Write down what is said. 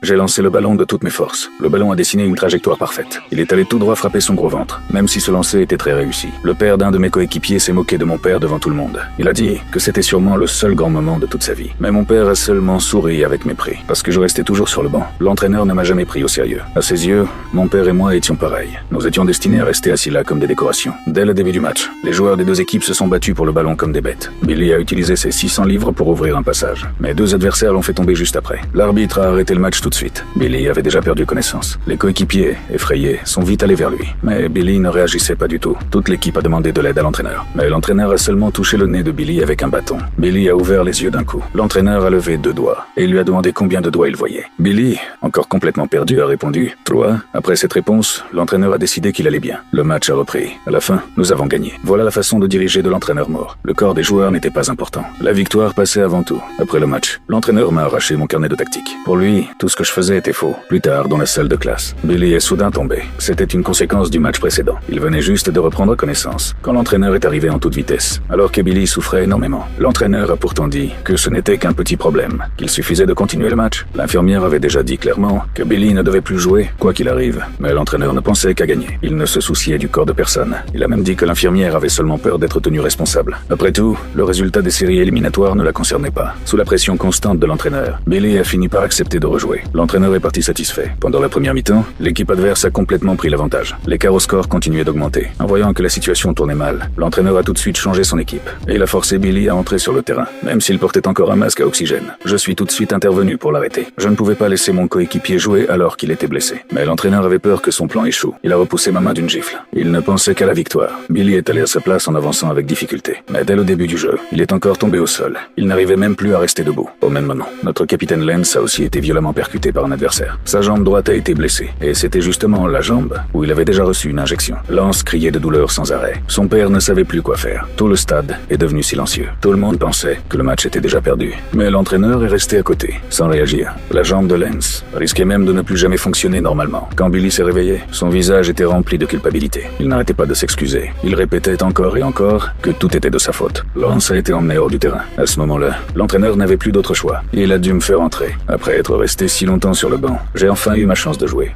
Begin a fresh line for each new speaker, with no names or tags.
J'ai lancé le ballon de toutes mes forces. Le ballon a dessiné une trajectoire parfaite. Il est allé tout droit frapper son gros ventre, même si ce lancer était très réussi. Le père d'un de mes coéquipiers s'est moqué de mon père devant tout le monde. Il a dit que c'était sûrement le seul grand moment de toute sa vie. Mais mon père a seulement souri avec mépris, parce que je restais toujours sur le banc. L'entraîneur ne m'a jamais pris au sérieux. À ses yeux, mon père et moi étions pareils. Nous étions destinés à rester assis là comme des décorations. Dès le début du match, les joueurs des deux équipes se sont battus pour le ballon comme des bêtes. Billy a utilisé ses 600 livres pour ouvrir un passage. Mes deux adversaires l'ont fait tomber juste après. L'arbitre a arrêté le match tout de suite. Billy avait déjà perdu connaissance. Les coéquipiers, effrayés, sont vite allés vers lui. Mais Billy ne réagissait pas du tout. Toute l'équipe a demandé de l'aide à l'entraîneur. Mais l'entraîneur a seulement touché le nez de Billy avec un bâton. Billy a ouvert les yeux d'un coup. L'entraîneur a levé 2 doigts et lui a demandé combien de doigts il voyait. Billy, encore complètement perdu, a répondu 3. Après cette réponse, l'entraîneur a décidé qu'il allait bien. Le match a repris. À la fin, nous avons gagné. Voilà la façon de diriger de l'entraîneur mort. Le corps des joueurs n'était pas important. La victoire passait avant tout. Après le match, l'entraîneur m'a arraché mon carnet de tactique. Pour lui, tout ce que je faisais était faux. Plus tard, dans la salle de classe, Billy est soudain tombé. C'était une conséquence du match précédent. Il venait juste de reprendre connaissance, quand l'entraîneur est arrivé en toute vitesse, alors que Billy souffrait énormément. L'entraîneur a pourtant dit que ce n'était qu'un petit problème, qu'il suffisait de continuer le match. L'infirmière avait déjà dit clairement que Billy ne devait plus jouer, quoi qu'il arrive. Mais l'entraîneur ne pensait qu'à gagner. Il ne se souciait du corps de personne. Il a même dit que l'infirmière avait seulement peur d'être tenue responsable. Après tout, le résultat des séries éliminatoires ne la concernait pas. Sous la pression constante de l'entraîneur, Billy a fini par accepter de rejouer. L'entraîneur est parti satisfait. Pendant la première mi-temps, l'équipe adverse a complètement pris l'avantage. L'écart au score continuait d'augmenter. En voyant que la situation tournait mal, l'entraîneur a tout de suite changé son équipe. Et il a forcé Billy à entrer sur le terrain, même s'il portait encore un masque à oxygène. Je suis tout de suite intervenu pour l'arrêter. Je ne pouvais pas laisser mon coéquipier jouer alors qu'il était blessé. Mais l'entraîneur avait peur que son plan échoue. Il a repoussé ma main d'une gifle. Il ne pensait qu'à la victoire. Billy est allé à sa place en avançant avec difficulté. Mais dès le début du jeu, il est encore tombé au sol. Il n'arrivait même plus à rester debout. Au même moment, notre capitaine Lance a aussi été violemment percuté par un adversaire. Sa jambe droite a été blessée. Et c'était justement la jambe où il avait déjà reçu une injection. Lance criait de douleur sans arrêt. Son père ne savait plus quoi faire. Tout le stade est devenu silencieux. Tout le monde pensait que le match était déjà perdu. Mais l'entraîneur est resté à côté, sans réagir. La jambe de Lance risquait même de ne plus jamais fonctionner normalement. Quand Billy s'est réveillé, son visage était rempli de culpabilité. Il n'arrêtait pas de s'excuser. Il répétait encore et encore que tout était de sa faute. Lance a été emmené hors du terrain. À ce moment-là, l'entraîneur n'avait plus d'autre choix. Il a dû me faire entrer. Après être resté si longtemps sur le banc, j'ai enfin eu ma chance de jouer.